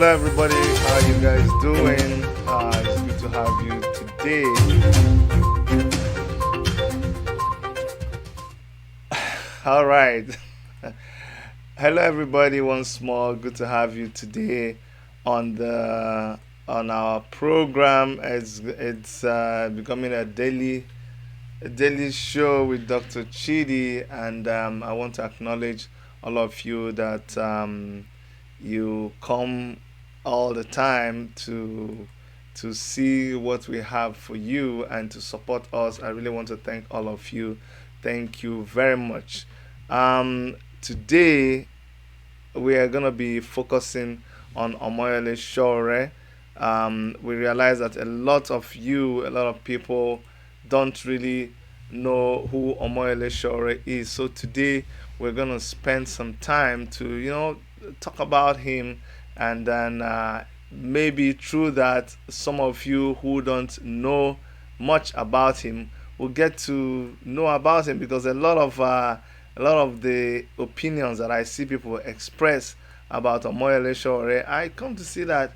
Hello, everybody. How are you guys doing? It's good to have you today. All right. Hello, everybody. Once more, good to have you today on the on our program. It's becoming a daily show with Dr. Chidi, and I want to acknowledge all of you that you come all the time to see what we have for you and to support us. I really want to thank all of you. Thank you very much. Today we are going to be focusing on Omoyele Sowore. We realize that a lot of people don't really know who Omoyele Sowore is. So today we're going to spend some time to, talk about him, and then maybe through that, some of you who don't know much about him will get to know about him, because a lot of the opinions that I see people express about Omoyele Sowore, I come to see that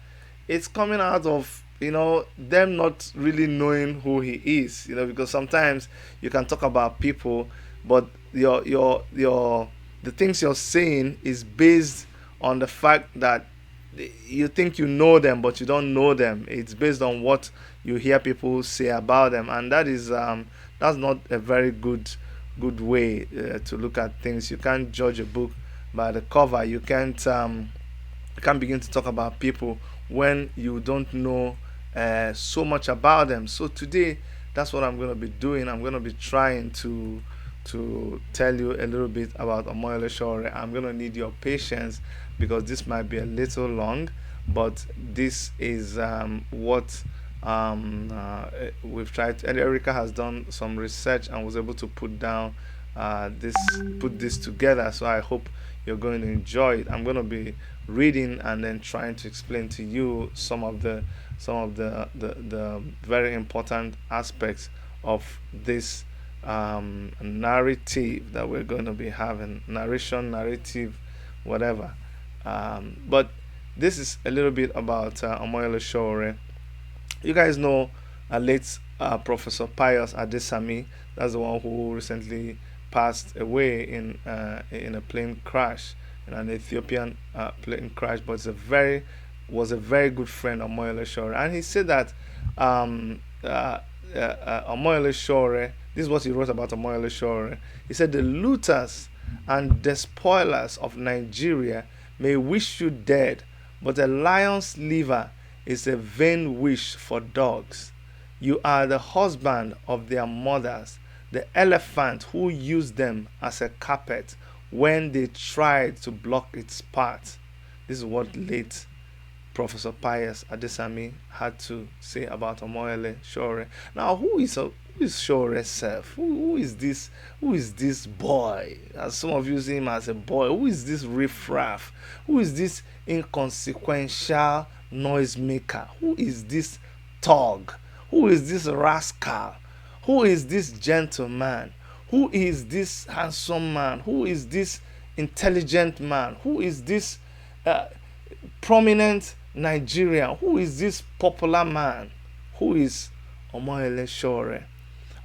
it's coming out of them not really knowing who he is. Because sometimes you can talk about people, but your the things you're saying is based on the fact that you think you know them, but you don't know them. It's based on what you hear people say about them, and that's not a very good way to look at things. You can't judge a book by the cover. You can't begin to talk about people when you don't know so much about them. So today, that's what I'm going to be doing. I'm going to be trying to tell you a little bit about Omoyele Sowore. I'm going to need your patience because this might be a little long, but this is what we've tried. And Erica has done some research and was able to put this together. So I hope you're going to enjoy it. I'm going to be reading and then trying to explain to you some of the very important aspects of this narrative that we're going to be having. Narrative, whatever. But this is a little bit about Omoyele Sowore. You guys know late Professor Pius Adesami. That's the one who recently passed away in a plane crash, in an Ethiopian plane crash. But was a very good friend of Omoyele Sowore, and he said that Omoyele Sowore. This is what he wrote about Omoyele Sowore. He said, "The looters and despoilers of Nigeria may wish you dead, but a lion's liver is a vain wish for dogs. You are the husband of their mothers, the elephant who used them as a carpet when they tried to block its path." This is what late Professor Pius Adesami had to say about Omoyele Sowore. Now, who is Sowore Sef? Who is this? Who is this boy? As some of you see him as a boy. Who is this riffraff? Who is this inconsequential noisemaker? Who is this thug? Who is this rascal? Who is this gentleman? Who is this handsome man? Who is this intelligent man? Who is this prominent Nigerian? Who is this popular man? Who is Omoyele Sowore?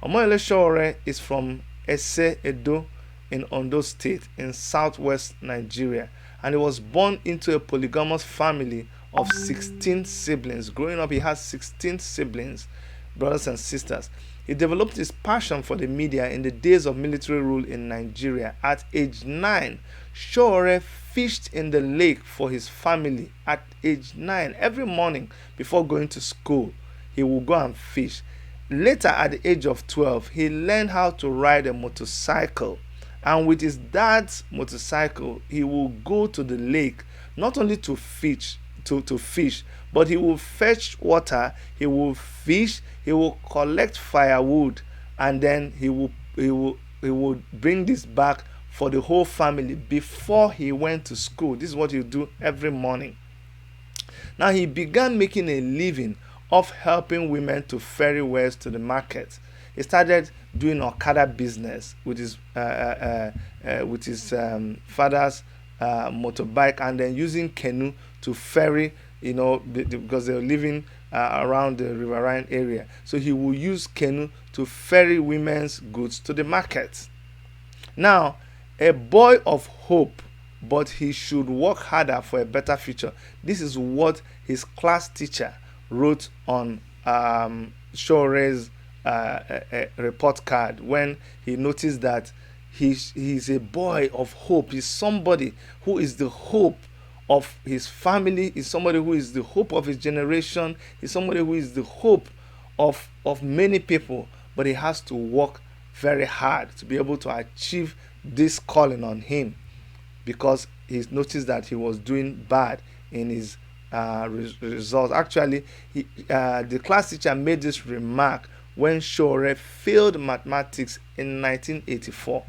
Omoyele Sowore is from Ese Edo in Ondo State in southwest Nigeria, and he was born into a polygamous family of 16 siblings. Growing up, he has 16 siblings, brothers and sisters. He developed his passion for the media in the days of military rule in Nigeria. At age 9, Sowore fished in the lake for his family. At age 9, every morning before going to school, he would go and fish. Later, at the age of 12, he learned how to ride a motorcycle. And with his dad's motorcycle, he will go to the lake not only to fish, but he will fetch water, he will fish, he will collect firewood, and then he will bring this back for the whole family before he went to school. This is what he would do every morning. Now, he began making a living of helping women to ferry wares to the market. He started doing Okada business with his father's motorbike, and then using canoe to ferry because they were living around the riverine area. So he will use canoe to ferry women's goods to the market. Now, a boy of hope, but he should work harder for a better future. This is what his class teacher wrote on Sowore's report card when he noticed that he's a boy of hope. He's somebody who is the hope of his family, is somebody who is the hope of his generation, is somebody who is the hope of many people, but he has to work very hard to be able to achieve this calling on him, because he noticed that he was doing bad in his results. Actually, the class teacher made this remark when Sowore failed mathematics in 1984.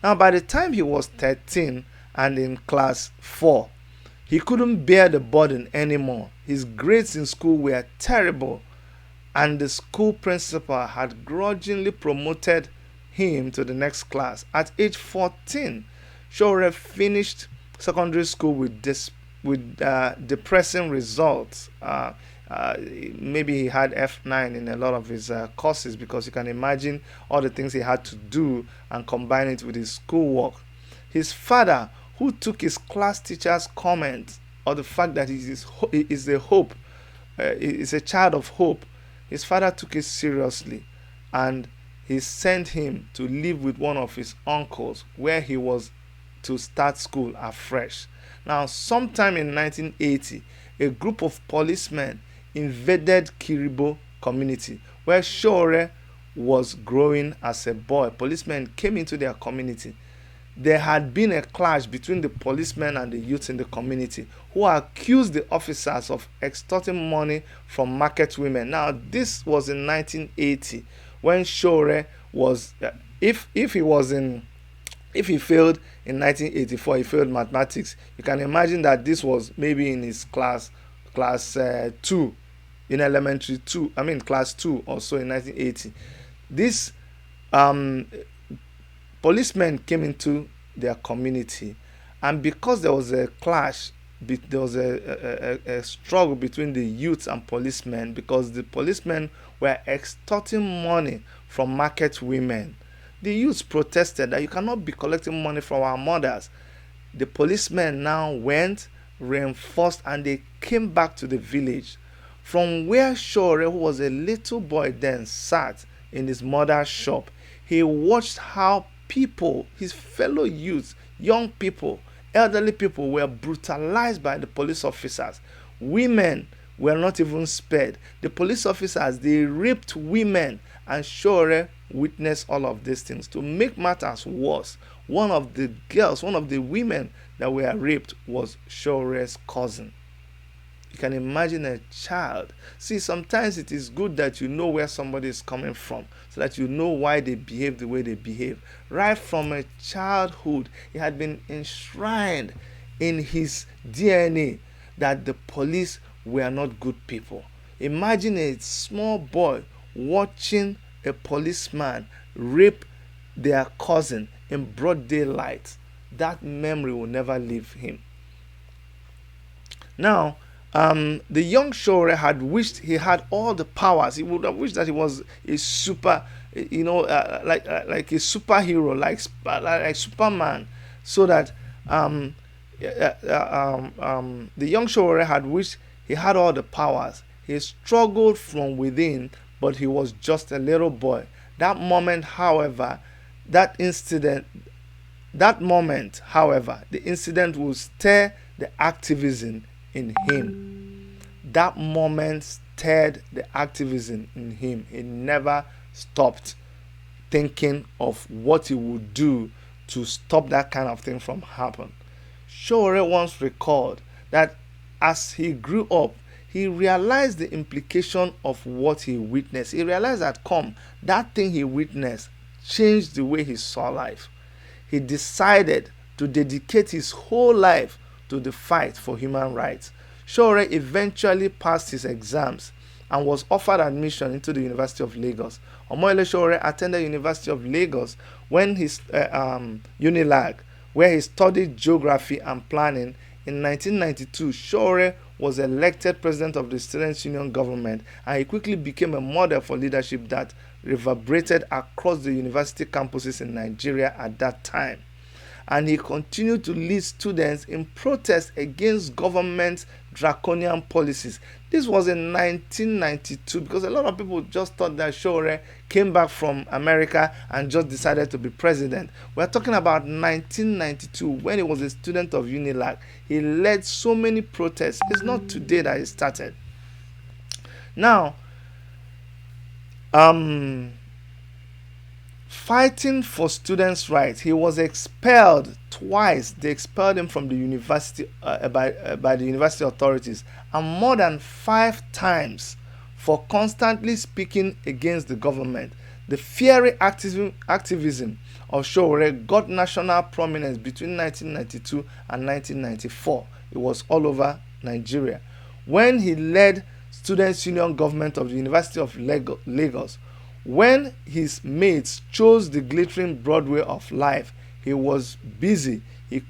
Now, by the time he was 13 and in class 4, he couldn't bear the burden anymore. His grades in school were terrible, and the school principal had grudgingly promoted him to the next class. At age 14, Sowore finished secondary school with depressing results. Maybe he had F9 in a lot of his courses, because you can imagine all the things he had to do and combine it with his schoolwork. His father, who took his class teacher's comment or the fact that he is a hope, is a child of hope, his father took it seriously, and he sent him to live with one of his uncles, where he was to start school afresh. Now, sometime in 1980, a group of policemen invaded Kiribo community, where Sowore was growing as a boy. Policemen came into their community. There had been a clash between the policemen and the youths in the community, who accused the officers of extorting money from market women. Now, this was in 1980, when Sowore was, if he failed in 1984, he failed mathematics. You can imagine that this was maybe in his class 2, in elementary 2. I mean class 2 or so in 1980. This policemen came into their community, and because there was a clash, there was a struggle between the youths and policemen, because the policemen were extorting money from market women. The youths protested that you cannot be collecting money from our mothers. The policemen now went, reinforced, and they came back to the village from where Sowore, who was a little boy then, sat in his mother's shop. He watched how people, his fellow youths, young people, elderly people, were brutalized by the police officers. Women were not even spared. The police officers, they raped women, and Sowore witnessed all of these things. To make matters worse, one of the women that were raped was Sowore's cousin. You can imagine a child. See, sometimes it is good that you know where somebody is coming from, so that you know why they behave the way they behave. Right from a childhood, it had been enshrined in his DNA that the police were not good people. Imagine a small boy watching a policeman rape their cousin in broad daylight. That memory will never leave him. Now, the young Sowore had wished he had all the powers. He would have wished that he was a super, like a superhero, like Superman, so that the young Sowore had wished he had all the powers. He struggled from within, but he was just a little boy. That moment, however, the incident will stir the activism in him. That moment stirred the activism in him. He never stopped thinking of what he would do to stop that kind of thing from happening. Sowore once recalled that as he grew up, he realized the implication of what he witnessed. He realized that that thing he witnessed changed the way he saw life. He decided to dedicate his whole life to the fight for human rights. Sowore eventually passed his exams and was offered admission into the University of Lagos. Omoyele Sowore attended University of Lagos when his Unilag, where he studied geography and planning. In 1992, Sowore was elected president of the Students' Union government, and he quickly became a model for leadership that reverberated across the university campuses in Nigeria at that time. And he continued to lead students in protest against government's draconian policies. This was in 1992, because a lot of people just thought that Sowore came back from America and just decided to be president. We're talking about 1992, when he was a student of UNILAG. He led so many protests. It's not today that it started. Now, fighting for students' rights, he was expelled twice. They expelled him from the university by the university authorities, and more than 5 times for constantly speaking against the government. The fiery activism of Sowore got national prominence between 1992 and 1994. It was all over Nigeria. When he led Students' Union government of the University of Lagos, when his mates chose the glittering Broadway of life, he was busy. He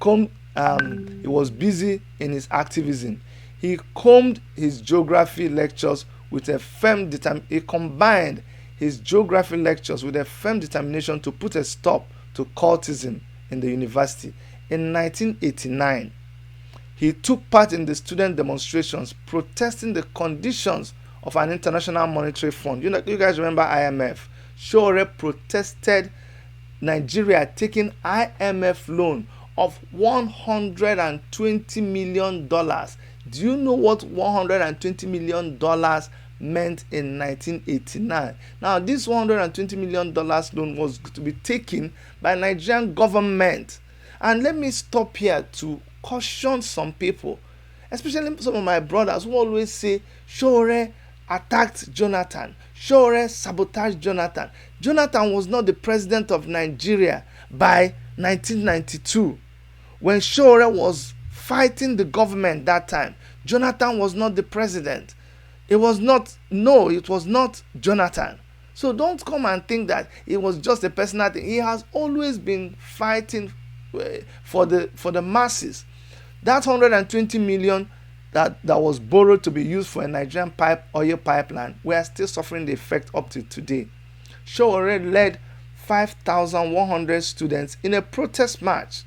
was busy in his activism. He combed his geography lectures with a firm determination. He combined his geography lectures with a firm determination to put a stop to cultism in the university. In 1989, he took part in the student demonstrations protesting the conditions of an international monetary fund. You guys remember IMF. Sowore protested Nigeria taking IMF loan of $120 million. Do you know what $120 million meant in 1989? Now, this $120 million loan was to be taken by Nigerian government. And let me stop here to caution some people, especially some of my brothers who always say Sowore attacked Jonathan. Sowore sabotaged Jonathan. Jonathan was not the president of Nigeria by 1992. When Sowore was fighting the government that time, Jonathan was not the president. It was not Jonathan. So don't come and think that it was just a personal thing. He has always been fighting for the masses. That 120 million that was borrowed to be used for a Nigerian oil pipeline, we are still suffering the effect up to today. Sowore led 5,100 students in a protest march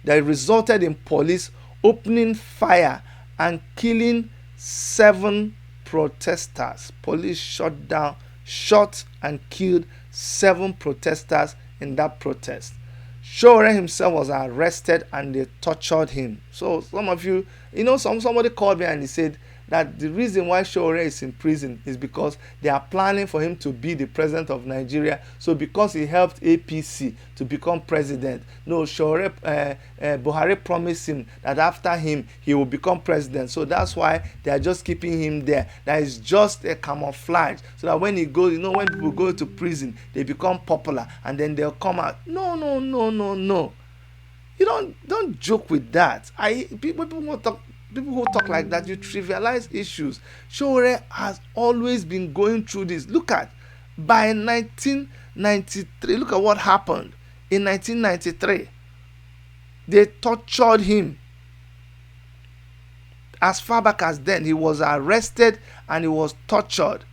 that resulted in police opening fire and killing 7 protesters. Police shot and killed 7 protesters in that protest. Sowore himself was arrested and they tortured him. So some of you, somebody called me and he said that the reason why Sowore is in prison is because they are planning for him to be the president of Nigeria. So because he helped APC to become president, no, Buhari promised him that after him he will become president. So that's why they are just keeping him there. That is just a camouflage, so that when he goes, when people go to prison, they become popular and then they'll come out. No. You don't joke with that. People who talk like that, you trivialize issues. Sowore has always been going through this. Look at, by 1993, look at what happened. In 1993, they tortured him. As far back as then, he was arrested and he was tortured.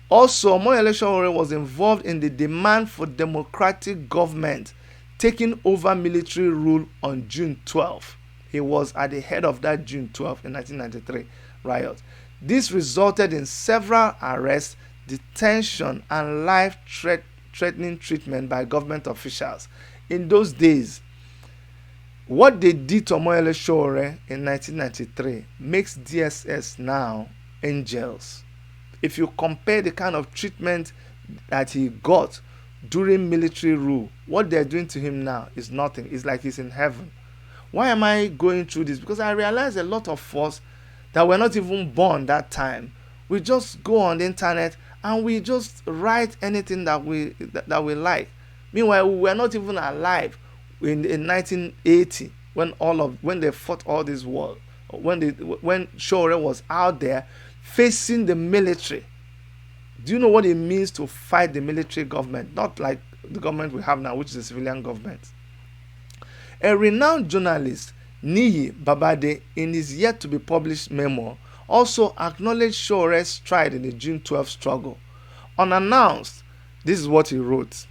Also, Omoyele Sowore was involved in the demand for democratic government taking over military rule on June 12. He was at the head of that June 12 in 1993 riot. This resulted in several arrests, detention, and life-threatening treatment by government officials. In those days, what they did to Omoyele Sowore in 1993 makes DSS now angels. If you compare the kind of treatment that he got during military rule, what they're doing to him now is nothing. It's like he's in heaven. Why am I going through this? Because I realize a lot of us that were not even born that time, we just go on the internet and we just write anything that we like. Meanwhile, we were not even alive in 1980 when they fought all this war. When Sowore was out there facing the military. Do you know what it means to fight the military government? Not like the government we have now, which is a civilian government. A renowned journalist Niyi Babade, in his yet to be published memoir, also acknowledged Sowore's stride in the June 12 struggle. Unannounced, this is what he wrote.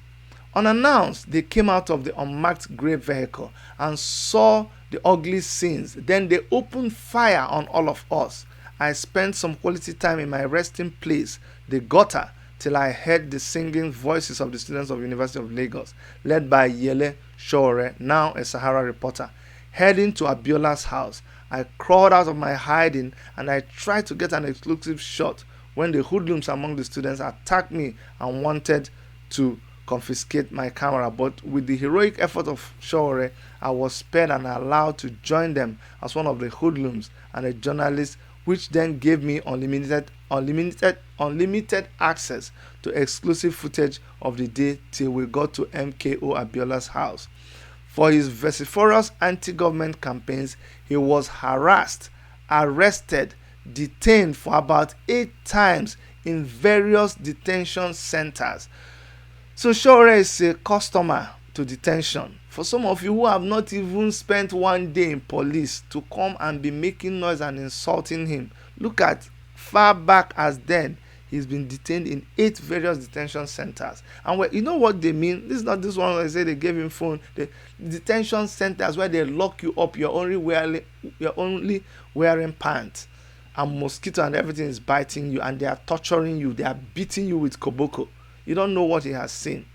Unannounced, they came out of the unmarked grey vehicle and saw the ugly scenes. Then they opened fire on all of us. I spent some quality time in my resting place, the gutter, till I heard the singing voices of the students of University of Lagos, led by Omoyele Sowore, now a Sahara reporter, heading to Abiola's house. I crawled out of my hiding and I tried to get an exclusive shot when the hoodlums among the students attacked me and wanted to confiscate my camera. But with the heroic effort of Sowore, I was spared and allowed to join them as one of the hoodlums and a journalist, which then gave me unlimited access to exclusive footage of the day till we got to MKO Abiola's house. For his vociferous anti-government campaigns, he was harassed, arrested, detained for about 8 times in various detention centers. So Sowore is a customer to detention. For some of you who have not even spent one day in police to come and be making noise and insulting him, look at far back as then he's been detained in 8 various detention centers. And you know what they mean? This is not this one where they say they gave him phone. The detention centers where they lock you up, you're only wearing pants, and mosquito and everything is biting you, and they are torturing you, they are beating you with koboko. You don't know what he has seen.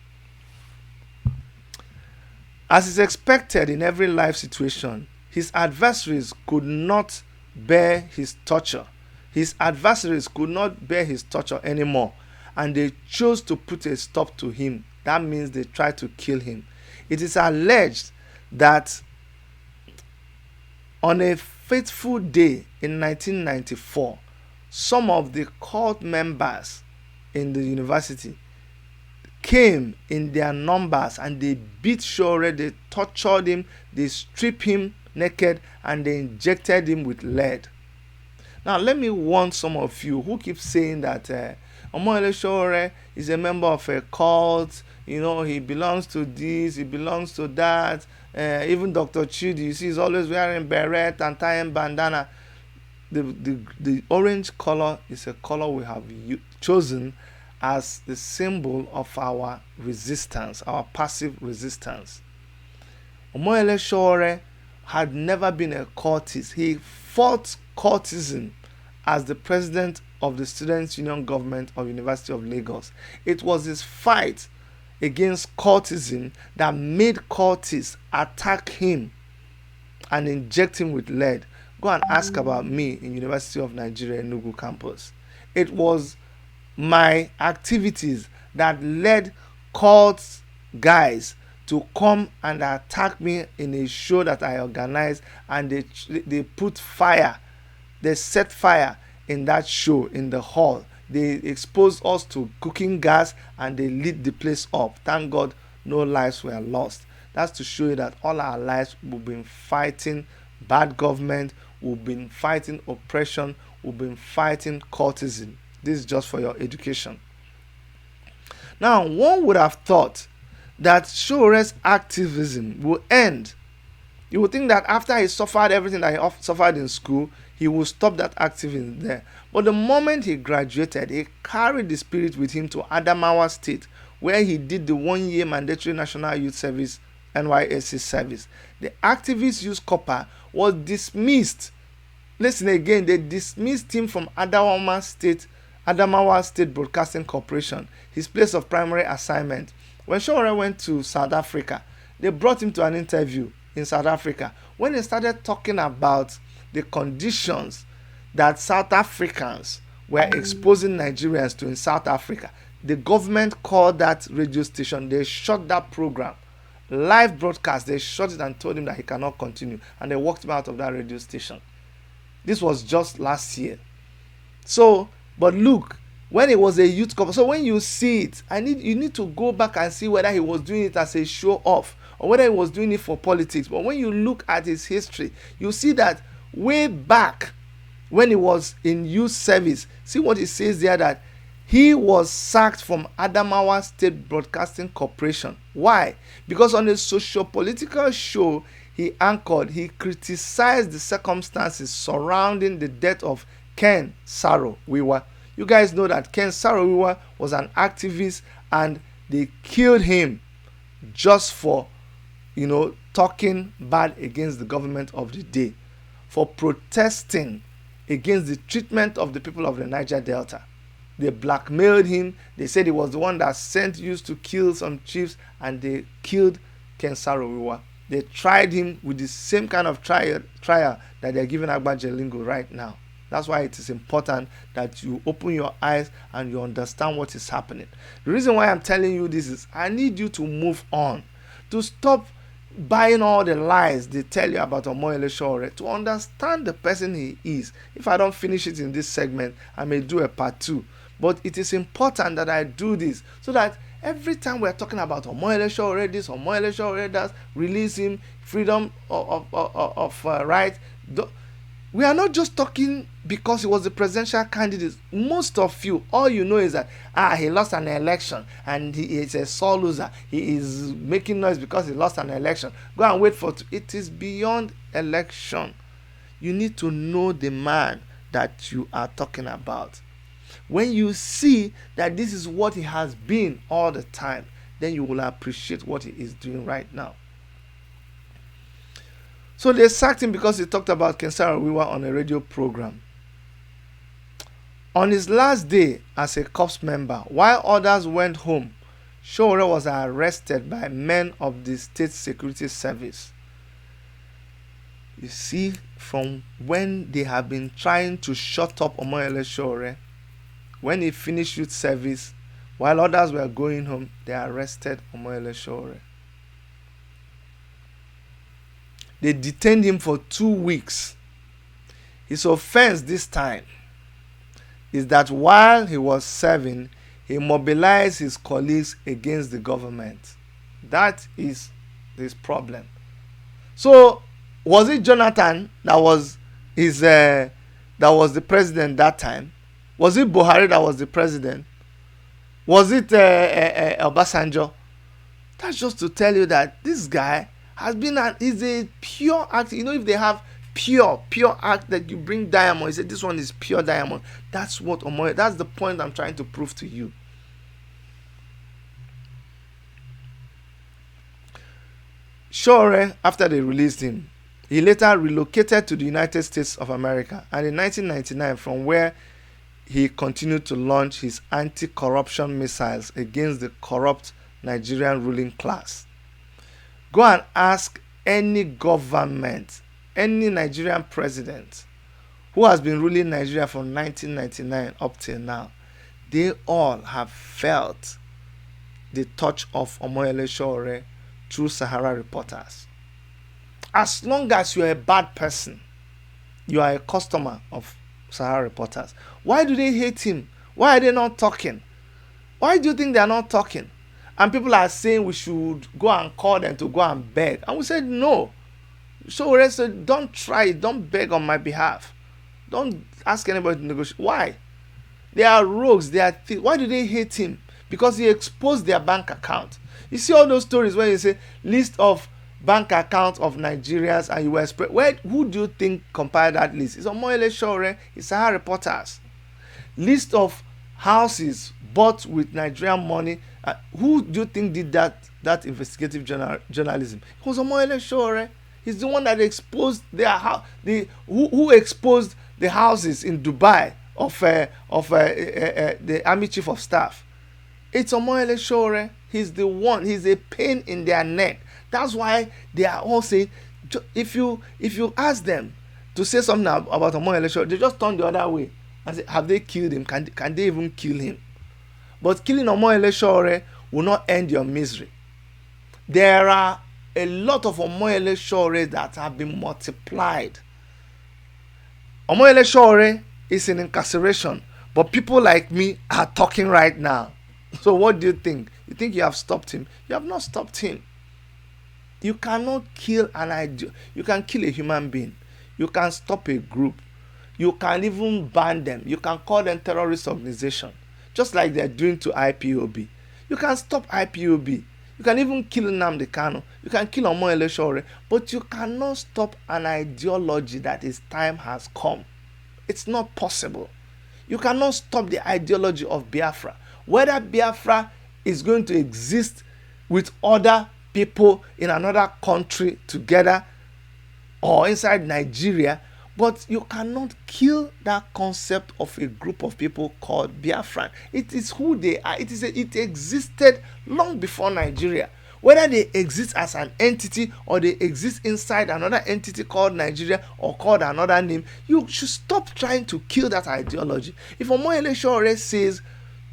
As is expected in every life situation, his adversaries could not bear his torture. His adversaries could not bear his torture anymore, and they chose to put a stop to him. That means they tried to kill him. It is alleged that on a fateful day in 1994, some of the cult members in the university came in their numbers and they beat Sowore, they tortured him, they stripped him naked, and they injected him with lead. Now let me warn some of you who keep saying that Omoyele Sowore is a member of a cult, he belongs to this, he belongs to that. Even Dr. Chidi, you see, he's always wearing beret and tying bandana. The orange color is a color we have chosen as the symbol of our resistance, our passive resistance. Omoyele Sowore had never been a cultist. He fought cultism as the president of the Students' Union Government of University of Lagos. It was his fight against cultism that made cultists attack him and inject him with lead. Go and ask about me in University of Nigeria Enugu campus. It was my activities that led cult guys to come and attack me in a show that I organized, and they put fire, they set fire in that show in the hall. They exposed us to cooking gas and they lit the place up. Thank God no lives were lost. That's to show you that all our lives we've been fighting bad government, we've been fighting oppression, we've been fighting cultism. This is just for your education. Now, one would have thought that Sowore's activism will end. You would think that after he suffered everything that he suffered in school, he will stop that activism there. But the moment he graduated, he carried the spirit with him to Adamawa State, where he did the 1-year mandatory National Youth Service, NYSC service. The activist youth corps was dismissed. Listen again, they dismissed him from Adamawa State Broadcasting Corporation, his place of primary assignment. When Sowore went to South Africa, they brought him to an interview in South Africa. When he started talking about the conditions that South Africans were exposing Nigerians to in South Africa, the government called that radio station, they shut that program. Live broadcast, they shut it and told him that he cannot continue, and they walked him out of that radio station. This was just last year. So, but look, when it was a youth corps, so when you see it, you need to go back and see whether he was doing it as a show off or whether he was doing it for politics. But when you look at his history, you see that way back when he was in youth service, see what it says there, that he was sacked from Adamawa State Broadcasting Corporation. Why? Because on a socio-political show, he anchored, he criticized the circumstances surrounding the death of Ken Saro-Wiwa. You guys know that Ken Saro-Wiwa was an activist, and they killed him just for, talking bad against the government of the day, for protesting against the treatment of the people of the Niger Delta. They blackmailed him. They said he was the one that used to kill some chiefs, and they killed Ken Saro-Wiwa. They tried him with the same kind of trial that they're giving Agba Jelingo right now. That's why it is important that you open your eyes and you understand what is happening. The reason why I'm telling you this is I need you to move on, to stop buying all the lies they tell you about Omoyele Sowore, to understand the person he is. If I don't finish it in this segment, I may do a part 2. But it is important that I do this so that every time we're talking about Omoyele Sowore this, Omoyele Sowore that, release him, freedom of right, we are not just talking because he was the presidential candidate. Most of you, all you know is that he lost an election and he is a sore loser. He is making noise because he lost an election. Go and wait for it. It is beyond election. You need to know the man that you are talking about. When you see that this is what he has been all the time, then you will appreciate what he is doing right now. So they sacked him because he talked about Ken Saro-Wiwa on a radio program. On his last day as a corps member, while others went home, Sowore was arrested by men of the State Security Service. You see, from when they have been trying to shut up Omoyele Sowore, when he finished youth service, while others were going home, they arrested Omoyele Sowore. They detained him for 2 weeks. His offense this time is that while he was serving, he mobilized his colleagues against the government. That is his problem. So, was it Jonathan that was the president that time? Was it Buhari that was the president? Was it Obasanjo? That's just to tell you that this guy is a pure act. If they have pure act that you bring diamond, you say this one is pure diamond. That's the point I'm trying to prove to you. Sowore, after they released him, he later relocated to the United States of America, and in 1999, from where he continued to launch his anti-corruption missiles against the corrupt Nigerian ruling class. Go and ask any government, any Nigerian president who has been ruling Nigeria from 1999 up till now. They all have felt the touch of Omoyele Sowore through Sahara reporters. As long as you are a bad person, you are a customer of Sahara reporters. Why do they hate him? Why are they not talking? Why do you think they are not talking? And people are saying we should go and call them to go and beg. And we said no. So said, don't try it. Don't beg on my behalf. Don't ask anybody to negotiate. Why? They are rogues. They are thieves. Why do they hate him? Because he exposed their bank account. You see all those stories where you say list of bank accounts of Nigerians, and you were spread. Who do you think compiled that list? It's Omoyele Sowore. It's Sahara reporters. List of houses bought with Nigerian money. Who do you think did that investigative journalism? It was Omoyele Sowore. He's the one that exposed who exposed the houses in Dubai of the army chief of staff. It's Omoyele Sowore. He's the one. He's a pain in their neck. That's why they are all saying, if you ask them to say something about Omoyele Sowore, they just turn the other way and say, have they killed him? Can they even kill him? But killing Omoyele Sowore will not end your misery. There are a lot of Omoyele Sowore that have been multiplied. Omoyele Sowore is in incarceration, but people like me are talking right now. So what do you think? You think you have stopped him? You have not stopped him. You cannot kill an idea. You can kill a human being. You can stop a group. You can even ban them. You can call them terrorist organization, just like they're doing to IPOB. You can stop IPOB. You can even kill Nnamdi Kanu. You can kill Omoyele Sowore. But you cannot stop an ideology that its time has come. It's not possible. You cannot stop the ideology of Biafra. Whether Biafra is going to exist with other people in another country together or inside Nigeria, but you cannot kill that concept of a group of people called Biafran. It is who they are. It existed long before Nigeria. Whether they exist as an entity or they exist inside another entity called Nigeria or called another name, you should stop trying to kill that ideology. If Omoyele Sowore says,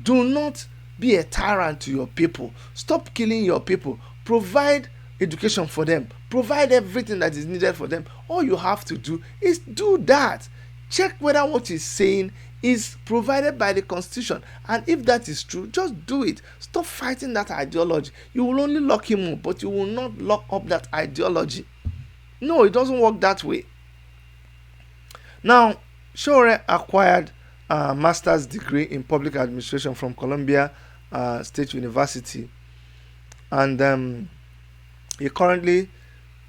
do not be a tyrant to your people, stop killing your people, provide education for them, provide everything that is needed for them, all you have to do is do that. Check whether what he's saying is provided by the constitution, and if that is true, just do it. Stop fighting that ideology. You will only lock him up, but you will not lock up that ideology. No, it doesn't work that way. Now, Sowore acquired a master's degree in public administration from Columbia State University, and he currently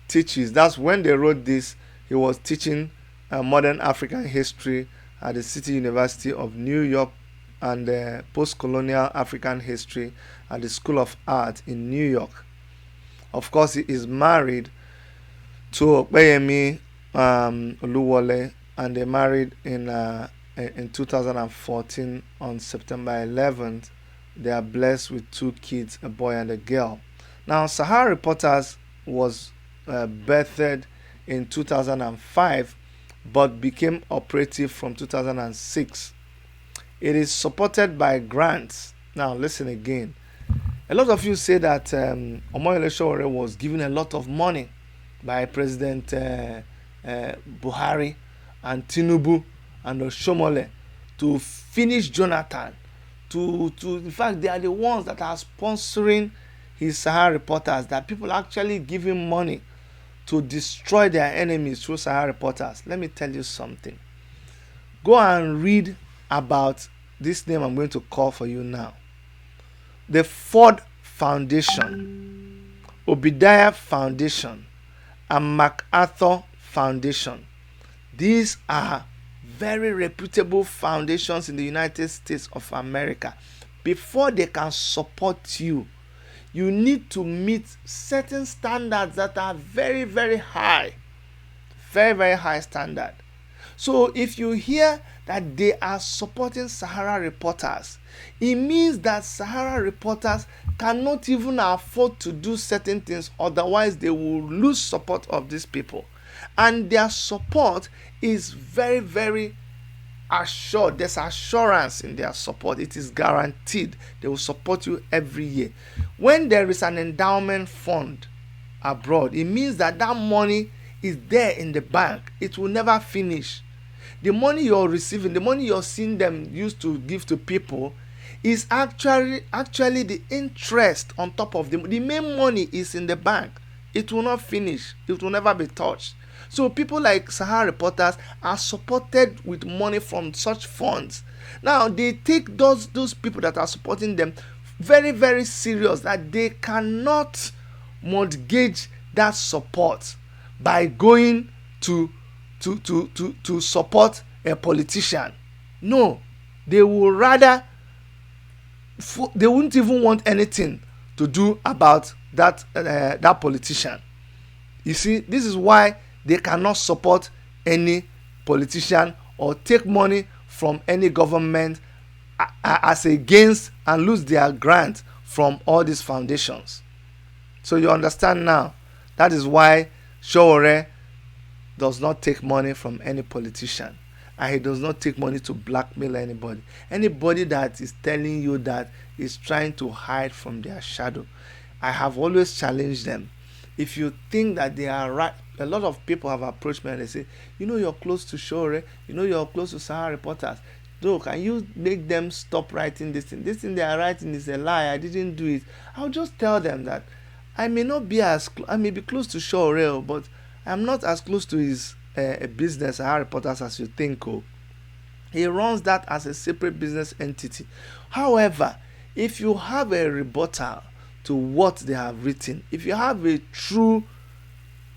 teaches. That's when they wrote this. He was teaching modern African history at the City University of New York and post-colonial African history at the School of Art in New York. Of course, he is married to Opeyemi Oluwole, and they married in 2014 on September 11th. They are blessed with 2 kids, a boy and a girl. Now, Sahara Reporters was birthed in 2005 but became operative from 2006. It is supported by grants. Now, listen again. A lot of you say that Omoyele Sowore was given a lot of money by President Buhari and Tinubu and Oshomole to finish Jonathan. In fact, they are the ones that are sponsoring his Sahara Reporters, that people actually give him money to destroy their enemies through Sahara Reporters. Let me tell you something. Go and read about this name I'm going to call for you now. The Ford Foundation, Obadiah Foundation, and MacArthur Foundation. These are very reputable foundations in the United States of America. Before they can support you, you need to meet certain standards that are very, very high. Very, very high standard. So if you hear that they are supporting Sahara Reporters, it means that Sahara Reporters cannot even afford to do certain things, otherwise they will lose support of these people. And their support is very, very assured. There's assurance in their support. It is guaranteed. They will support you every year. When there is an endowment fund abroad, it means that that money is there in the bank. It will never finish. The money you're receiving, the money you're seeing them used to give to people, is actually the interest on top of them. The main money is in the bank. It will not finish. It will never be touched. So people like Sahara Reporters are supported with money from such funds. Now they take those people that are supporting them very, very serious, that they cannot mortgage that support by going to support a politician. No, they will rather, they wouldn't even want anything to do about that politician. You see, this is why they cannot support any politician or take money from any government as against and lose their grant from all these foundations. So you understand now. That is why Sowore does not take money from any politician, and he does not take money to blackmail anybody. Anybody that is telling you that is trying to hide from their shadow, I have always challenged them. If you think that they are right, a lot of people have approached me and they say, you know, you're close to Sowore, you know, you're close to Sahara Reporters. So can you make them stop writing this thing? This thing they are writing is a lie. I didn't do it. I'll just tell them that I may not be I may be close to Sowore, but I'm not as close to his business, Sahara Reporters, as you think. Oh, he runs that as a separate business entity. However, if you have a rebuttal to what they have written. If you have a true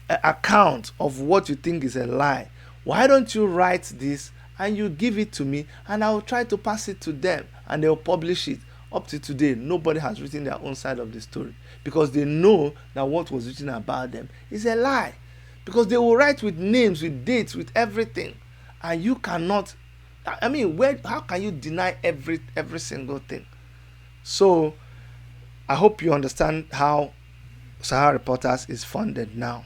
account of what you think is a lie, why don't you write this and you give it to me, and I will try to pass it to them and they'll publish it. Up to today, nobody has written their own side of the story, because they know that what was written about them is a lie, because they will write with names, with dates, with everything, and you cannot, I mean, how can you deny every single thing? So I hope you understand how Sahara Reporters is funded now.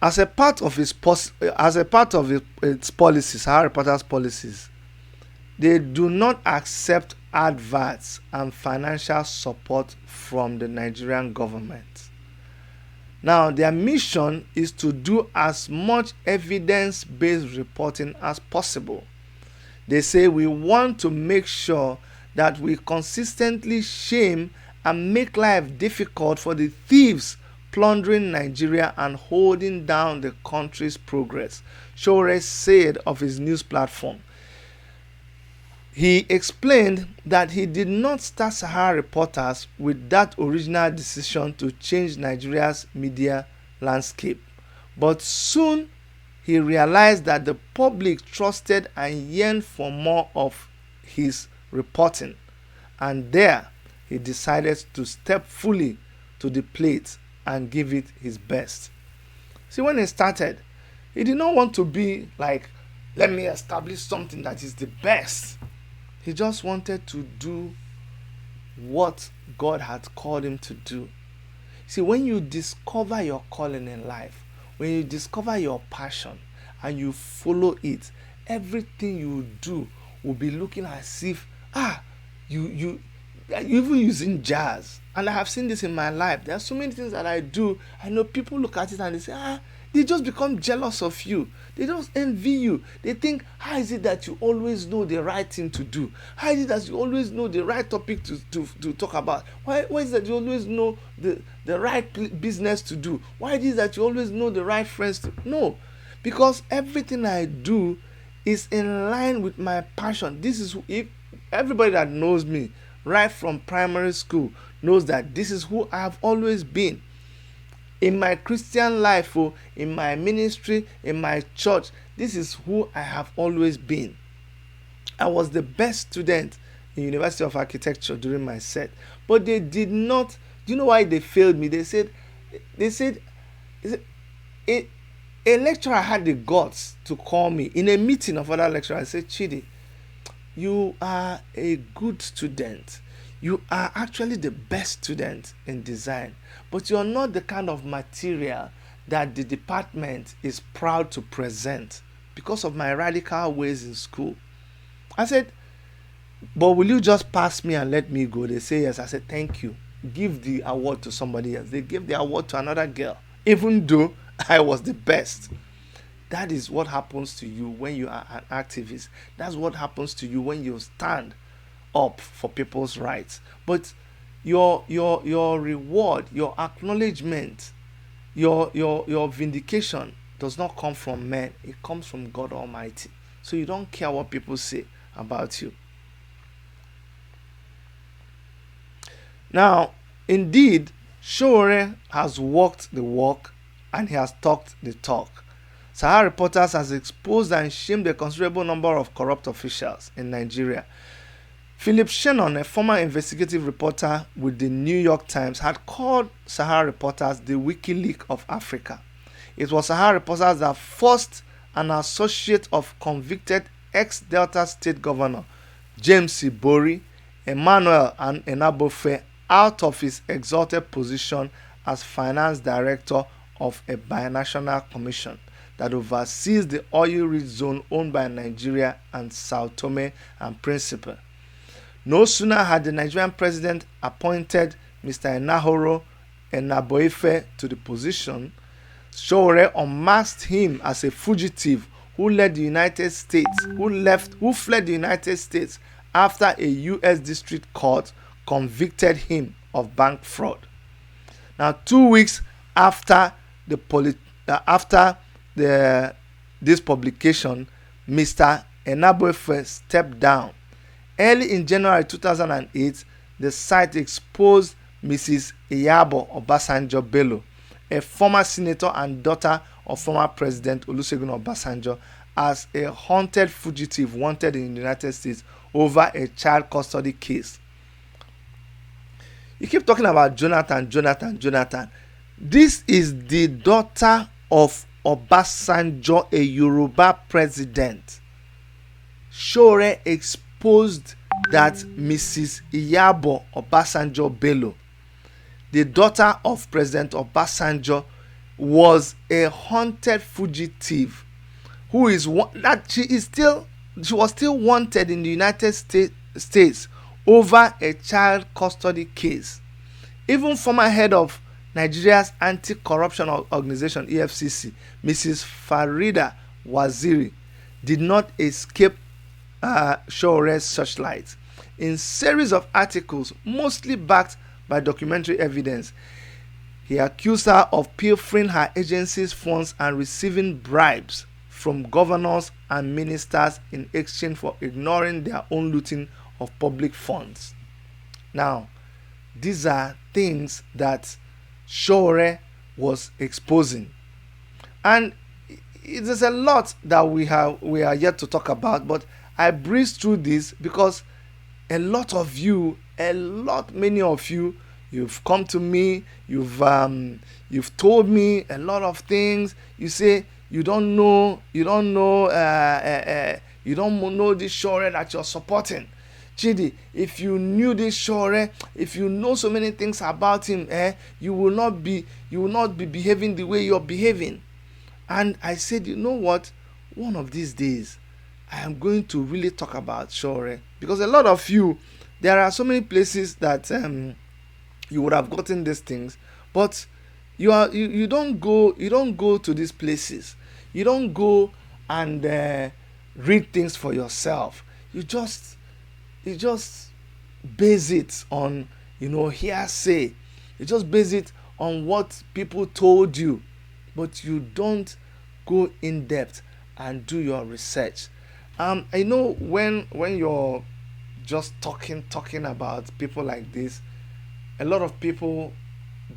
As a part of its policies, Sahara Reporters policies, they do not accept adverts and financial support from the Nigerian government. Now, their mission is to do as much evidence-based reporting as possible. They say we want to make sure that we consistently shame and make life difficult for the thieves plundering Nigeria and holding down the country's progress, Sowore said of his news platform. He explained that he did not start Sahara Reporters with that original decision to change Nigeria's media landscape, but soon he realized that the public trusted and yearned for more of his reporting, and there he decided to step fully to the plate and give it his best. See, when he started, he did not want to be like, let me establish something that is the best. He just wanted to do what God had called him to do. See, when you discover your calling in life, when you discover your passion and you follow it, everything you do will be looking as if you even using jazz. And I have seen this in my life. There are so many things that I do. I know people look at it and they say, they just become jealous of you. They just envy you. They think, how is it that you always know the right thing to do? How is it that you always know the right topic to talk about? Why is it that you always know the right business to do? Why is it that you always know the right friends to? No, because everything I do is in line with my passion. This is, if everybody that knows me right from primary school knows that this is who I have always been. In my Christian life, in my ministry, in my church, this is who I have always been. I was the best student in University of Architecture during my set, but they did not. Do you know why they failed me? They said a lecturer had the guts to call me in a meeting of other lecturers and say, Chidi, you are a good student. You are actually the best student in design, but you're not the kind of material that the department is proud to present because of my radical ways in school. I said, but will you just pass me and let me go? They say yes. I said, thank you. Give the award to somebody else. They gave the award to another girl, even though I was the best. That is what happens to you when you are an activist. That's what happens to you when you stand up for people's rights. But your reward, your acknowledgement, your vindication does not come from men. It comes from God Almighty. So you don't care what people say about you. Now, indeed, Sowore has walked the walk and he has talked the talk. Sahara Reporters has exposed and shamed a considerable number of corrupt officials in Nigeria. Philip Shannon, a former investigative reporter with the New York Times, had called Sahara Reporters the WikiLeaks of Africa. It was Sahara Reporters that forced an associate of convicted ex-Delta State Governor James Sibori, Emmanuel Enabofe, out of his exalted position as finance director of a binational commission that oversees the oil-rich zone owned by Nigeria and Sao Tome and Principe. No sooner had the Nigerian president appointed Mr. Enaboife to the position, Sowore unmasked him as a fugitive who fled the United States after a U.S. district court convicted him of bank fraud. Now, 2 weeks after after this publication, Mr. Enabwefe stepped down. Early in January 2008, the site exposed Mrs. Iyabo Obasanjo Bello, a former senator and daughter of former President Olusegun Obasanjo, as a haunted fugitive wanted in the United States over a child custody case. You keep talking about Jonathan. This is the daughter of Obasanjo, a Yoruba president. Sowore exposed that Mrs. Iyabo Obasanjo Bello, the daughter of President Obasanjo, was a haunted fugitive who is she was still wanted in the United States over a child custody case. Even former head of Nigeria's anti-corruption organization EFCC, Mrs. Farida Waziri, did not escape Sowore's searchlight. In series of articles, mostly backed by documentary evidence, he accused her of pilfering her agency's funds and receiving bribes from governors and ministers in exchange for ignoring their own looting of public funds. Now, these are things that Sowore was exposing, and it is a lot that we are yet to talk about, but I breezed through this because many of you, you've come to me, you've told me a lot of things. You say you don't know this Sowore that you're supporting. Chidi, if you knew this Sowore, if you know so many things about him, you will not be behaving the way you're behaving. And I said, you know what? One of these days, I am going to really talk about Sowore, because a lot of you, there are so many places that you would have gotten these things, but you don't go to these places. You don't go and read things for yourself. You just base it on hearsay. You just base it on what people told you, but you don't go in depth and do your research. I know when you're just talking about people like this, a lot of people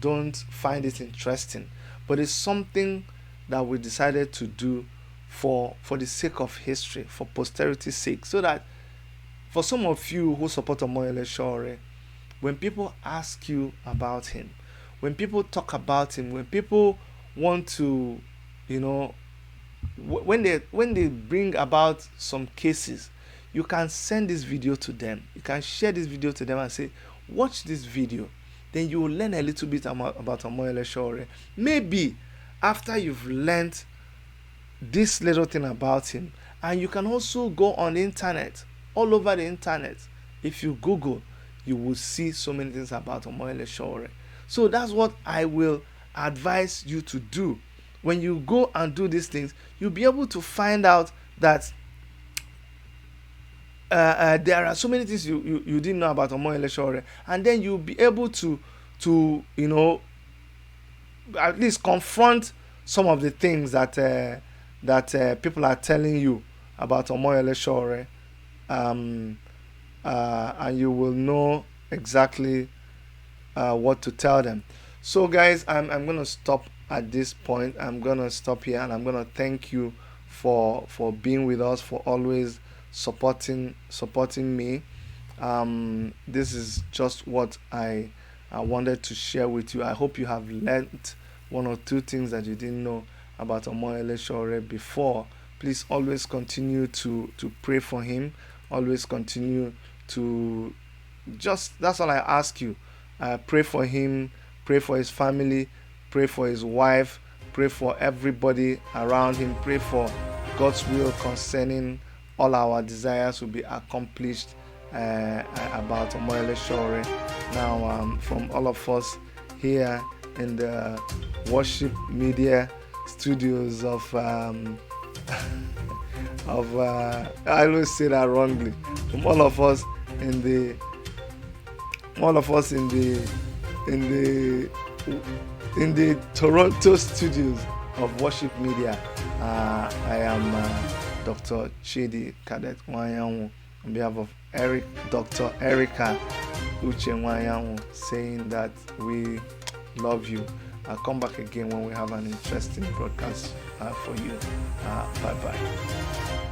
don't find it interesting, but it's something that we decided to do for the sake of history, for posterity's sake, so that for some of you who support Omoyele Sowore, when people ask you about him, when people talk about him, when people want to, when they bring about some cases, you can send this video to them. You can share this video to them and say, watch this video. Then you will learn a little bit about Omoyele Sowore. Maybe after you've learned this little thing about him, and you can also go on the internet, all over the internet. If you Google, you will see so many things about Omoyele Sowore. So that's what I will advise you to do. When you go and do these things, you'll be able to find out that there are so many things you didn't know about Omoyele Sowore, and then you'll be able to at least confront some of the things that people are telling you about Omoyele Sowore, and you will know exactly what to tell them. So guys, I'm going to stop at this point. I'm going to stop here, and I'm going to thank you for being with us, for always supporting me. This is just what I wanted to share with you. I hope you have learned one or two things that you didn't know about Omoyele Sowore before. Please always continue to pray for him. Always continue to that's all I ask you. Pray for him, pray for his family, pray for his wife, pray for everybody around him, pray for God's will concerning all our desires will be accomplished about Omoyele Sowore. Now, from all of us here in the Worship Media Studios of I always say that wrongly. From all of us in the in the Toronto studios of Worship Media, I am Dr. Chidi Cadet Wanyanwu on behalf of Dr. Erica Uche Wanyanwu, saying that we love you. I'll come back again when we have an interesting broadcast for you. Bye bye.